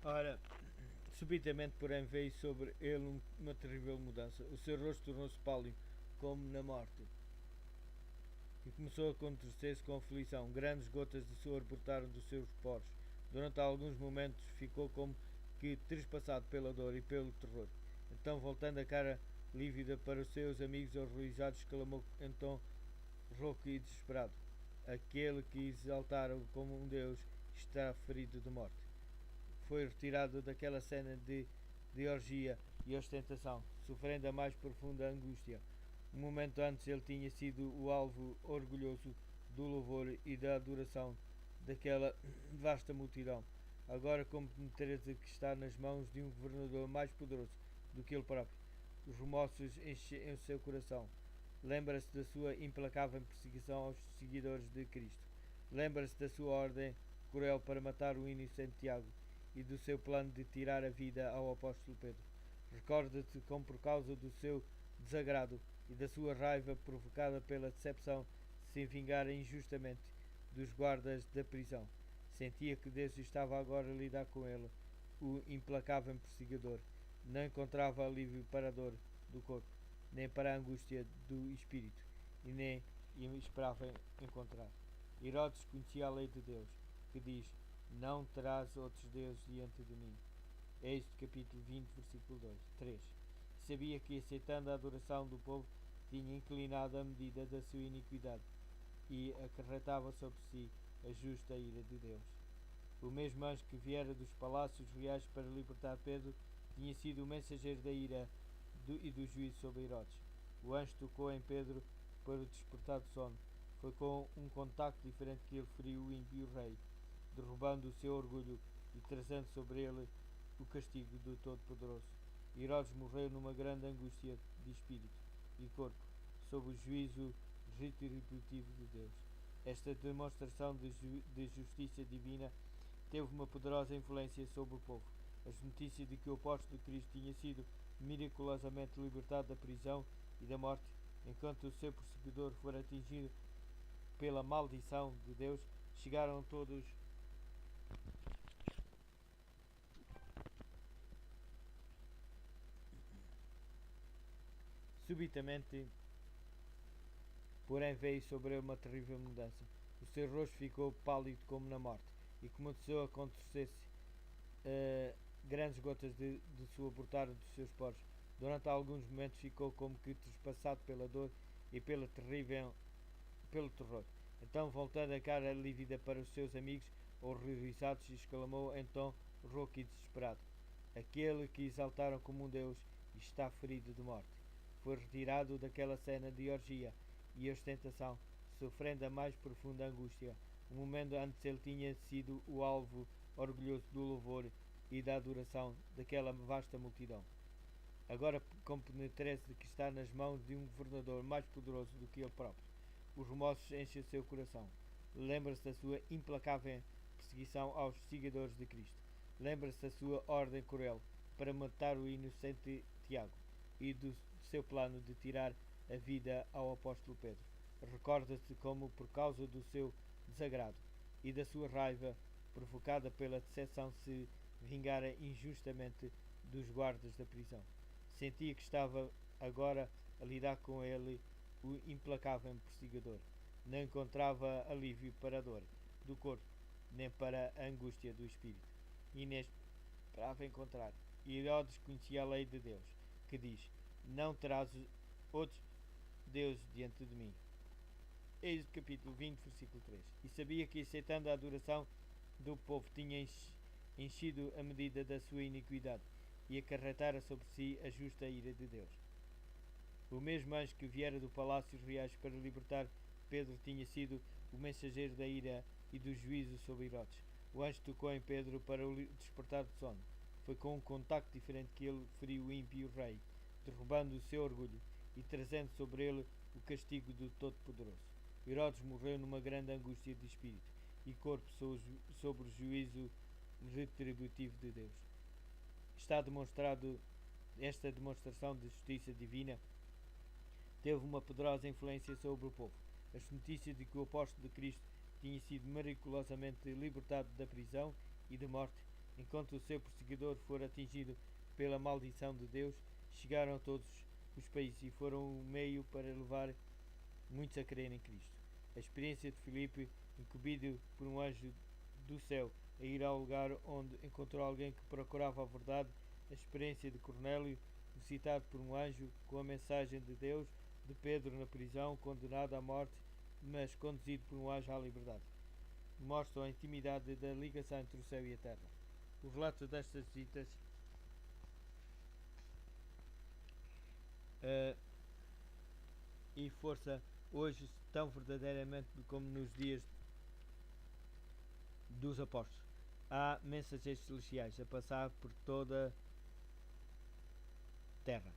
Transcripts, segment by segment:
Ora, subitamente, porém, veio sobre ele uma terrível mudança. O seu rosto tornou-se pálido, como na morte, e começou a contorcer-se com aflição. Grandes gotas de suor brotaram dos seus poros. Durante alguns momentos ficou como que trespassado pela dor e pelo terror. Então, voltando a cara lívida para os seus amigos horrorizados, exclamou em tom rouco e desesperado: aquele que exaltaram como um deus está ferido de morte. Foi retirado daquela cena de orgia e ostentação, sofrendo a mais profunda angústia. Um momento antes ele tinha sido o alvo orgulhoso do louvor e da adoração daquela vasta multidão. Agora compenetra-se que está nas mãos de um governador mais poderoso do que ele próprio. Os remorsos enchem o seu coração. Lembra-se da sua implacável perseguição aos seguidores de Cristo. Lembra-se da sua ordem cruel para matar o inocente Tiago e do seu plano de tirar a vida ao apóstolo Pedro. Recorda-se como, por causa do seu desagrado e da sua raiva provocada pela decepção, se vingara injustamente dos guardas da prisão. Sentia que Deus estava agora a lidar com ele, o implacável perseguidor. Não encontrava alívio para a dor do corpo, nem para a angústia do espírito, e nem esperava encontrar. Herodes conhecia a lei de Deus, que diz: não terás outros deuses diante de mim. Êxodo capítulo 20, versículo 2, 3. Sabia que, aceitando a adoração do povo, tinha inclinado a medida da sua iniquidade e acarretava sobre si a justa ira de Deus. O mesmo anjo que viera dos palácios reais para libertar Pedro tinha sido o mensageiro da ira e do juízo sobre Herodes. O anjo tocou em Pedro para o despertar do sono. Foi com um contacto diferente que ele feriu o ímpio rei, derrubando o seu orgulho e trazendo sobre ele o castigo do Todo-Poderoso. Herodes morreu numa grande angústia de espírito e corpo, sob o juízo retributivo de Deus. Esta demonstração de justiça divina teve uma poderosa influência sobre o povo. As notícias de que o apóstolo de Cristo tinha sido miraculosamente libertado da prisão e da morte, enquanto o seu perseguidor fora atingido pela maldição de Deus, chegaram a todos. Subitamente, porém, veio sobre ele uma terrível mudança. O seu rosto ficou pálido como na morte e começou a contorcer-se. Grandes gotas de suor brotaram dos seus poros. Durante alguns momentos ficou como que trespassado pela dor e pelo terror. Então, voltando a cara lívida para os seus amigos horrorizados, exclamou em tom rouco e desesperado: aquele que exaltaram como um deus está ferido de morte. Foi retirado daquela cena de orgia e ostentação, sofrendo a mais profunda angústia. Um momento antes ele tinha sido o alvo orgulhoso do louvor e da adoração daquela vasta multidão. Agora compenetra-se que está nas mãos de um governador mais poderoso do que ele próprio. Os remorsos enchem o seu coração. Lembra-se da sua implacável perseguição aos seguidores de Cristo. Lembra-se da sua ordem cruel para matar o inocente Tiago e do seu plano de tirar a vida ao apóstolo Pedro. Recorda-se como, por causa do seu desagrado e da sua raiva provocada pela decepção, se vingara injustamente dos guardas da prisão. Sentia que estava agora a lidar com ele, o implacável perseguidor. Não encontrava alívio para a dor do corpo, nem para a angústia do espírito. E nem esperava encontrar. Herodes conhecia a lei de Deus, que diz: não terás outros deuses diante de mim. Êxodo capítulo 20, versículo 3. E sabia que, aceitando a adoração do povo, tinha enchido a medida da sua iniquidade e acarretara sobre si a justa ira de Deus. O mesmo anjo que viera do palácio reais para libertar Pedro tinha sido o mensageiro da ira e do juízo sobre Herodes. O anjo tocou em Pedro para o despertar do sono. Foi com um contacto diferente que ele feriu o ímpio rei, derrubando o seu orgulho e trazendo sobre ele o castigo do Todo-Poderoso. Herodes morreu numa grande angústia de espírito e corpo sobre o juízo retributivo de Deus. Está demonstrado esta demonstração de justiça divina teve uma poderosa influência sobre o povo. As notícias de que o apóstolo de Cristo tinha sido miraculosamente libertado da prisão e da morte, Enquanto o seu perseguidor for atingido pela maldição de Deus, chegaram a todos os países e foram um meio para levar muitos a crer em Cristo. A experiência de Filipe, incumbido por um anjo do céu a ir ao lugar onde encontrou alguém que procurava a verdade, a experiência de Cornélio, visitado por um anjo com a mensagem de Deus, de Pedro na prisão, condenado à morte, mas conduzido por um anjo à liberdade, mostram a intimidade da ligação entre o céu e a terra. O relato destas visitas e força hoje tão verdadeiramente como nos dias dos apóstolos. Há mensageiros celestiais a passar por toda a terra,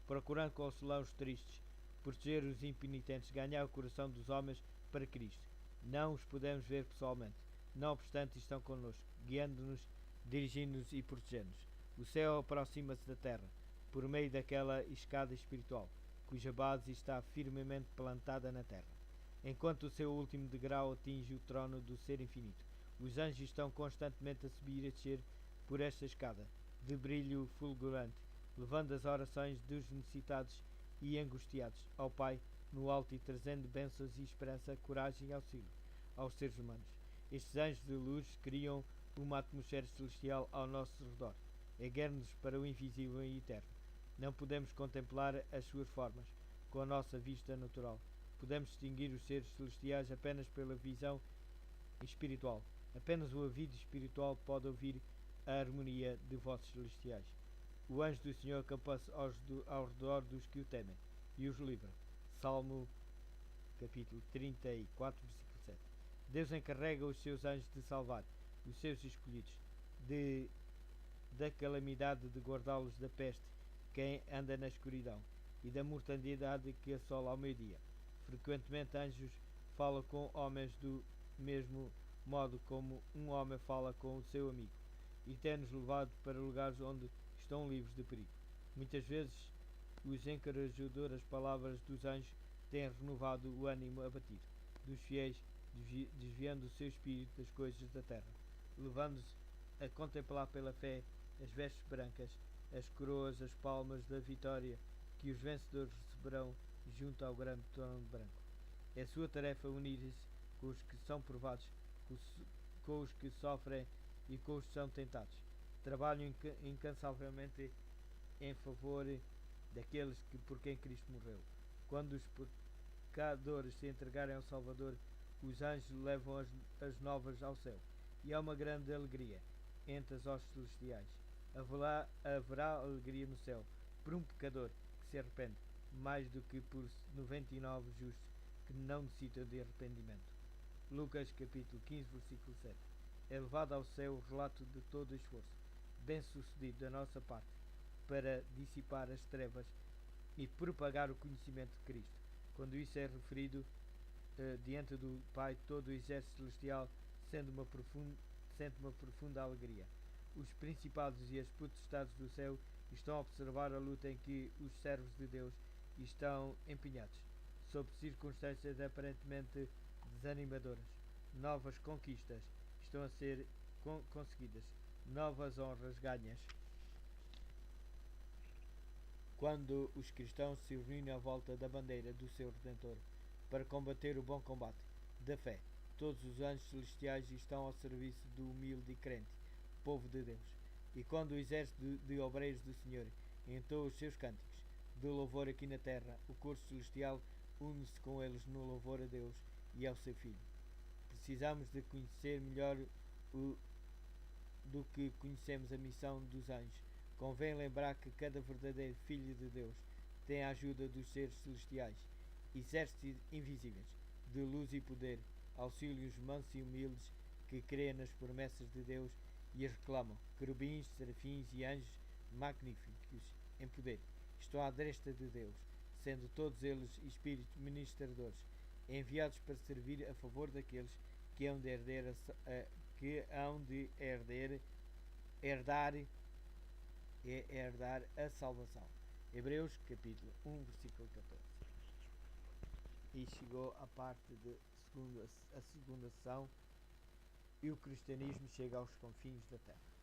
procurando consolar os tristes, proteger os impenitentes, ganhar o coração dos homens para Cristo. Não os podemos ver pessoalmente, não obstante estão connosco, guiando-nos, dirigindo-nos e protegendo-nos. O céu aproxima-se da terra, por meio daquela escada espiritual, cuja base está firmemente plantada na terra. Enquanto o seu último degrau atinge o trono do Ser Infinito, os anjos estão constantemente a subir e a descer por esta escada, de brilho fulgurante, levando as orações dos necessitados e angustiados ao Pai no alto e trazendo bênçãos e esperança, coragem e auxílio aos seres humanos. Estes anjos de luz criam uma atmosfera celestial ao nosso redor, erguendo-nos para o invisível e eterno. Não podemos contemplar as suas formas com a nossa vista natural. Podemos distinguir os seres celestiais apenas pela visão espiritual. Apenas o ouvido espiritual pode ouvir a harmonia de vozes celestiais. O anjo do Senhor acampa-se ao redor dos que o temem e os livra. Salmo capítulo 34, versículo 7. Deus encarrega os seus anjos de salvar os seus escolhidos da calamidade, de guardá-los da peste quem anda na escuridão e da mortandade que assola ao meio-dia. Frequentemente anjos falam com homens do mesmo modo como um homem fala com o seu amigo, e tem-nos levado para lugares onde estão livres de perigo. Muitas vezes os encorajadoras palavras dos anjos têm renovado o ânimo abatido dos fiéis, desviando o seu espírito das coisas da terra, levando-os a contemplar pela fé as vestes brancas, as coroas, as palmas da vitória que os vencedores receberão junto ao grande trono branco. É sua tarefa unir-se com os que são provados, com os que sofrem e com os que são tentados. Trabalham incansavelmente em favor daqueles por quem Cristo morreu. Quando os pecadores se entregarem ao Salvador, os anjos levam as novas ao céu, e há uma grande alegria entre as hostes celestiais. Haverá alegria no céu por um pecador que se arrepende, mais do que por 99 justos que não necessitam de arrependimento. Lucas capítulo 15, versículo 7. É levado ao céu o relato de todo o esforço, bem sucedido da nossa parte, para dissipar as trevas e propagar o conhecimento de Cristo. Quando isso é referido diante do Pai, todo o exército celestial sente uma profunda alegria. Os principados e as potestades do céu estão a observar a luta em que os servos de Deus estão empenhados, sob circunstâncias aparentemente desanimadoras. Novas conquistas estão a ser conseguidas, novas honras ganhas. Quando os cristãos se reúnem à volta da bandeira do seu Redentor para combater o bom combate da fé, todos os anjos celestiais estão ao serviço do humilde e crente povo de Deus. E quando o exército de obreiros do Senhor entoa os seus cânticos de louvor aqui na terra, o coro celestial une-se com eles no louvor a Deus e ao seu Filho. Precisamos de conhecer melhor do que conhecemos a missão dos anjos. Convém lembrar que cada verdadeiro Filho de Deus tem a ajuda dos seres celestiais, exércitos invisíveis, de luz e poder, auxílios mansos e humildes que creem nas promessas de Deus e as reclamam. Querubins, serafins e anjos magníficos em poder estão à destra de Deus, sendo todos eles espíritos ministradores, enviados para servir a favor daqueles que hão de herdar a salvação. Hebreus capítulo 1, versículo 14. E chegou a parte a segunda sessão, e o cristianismo chega aos confins da terra.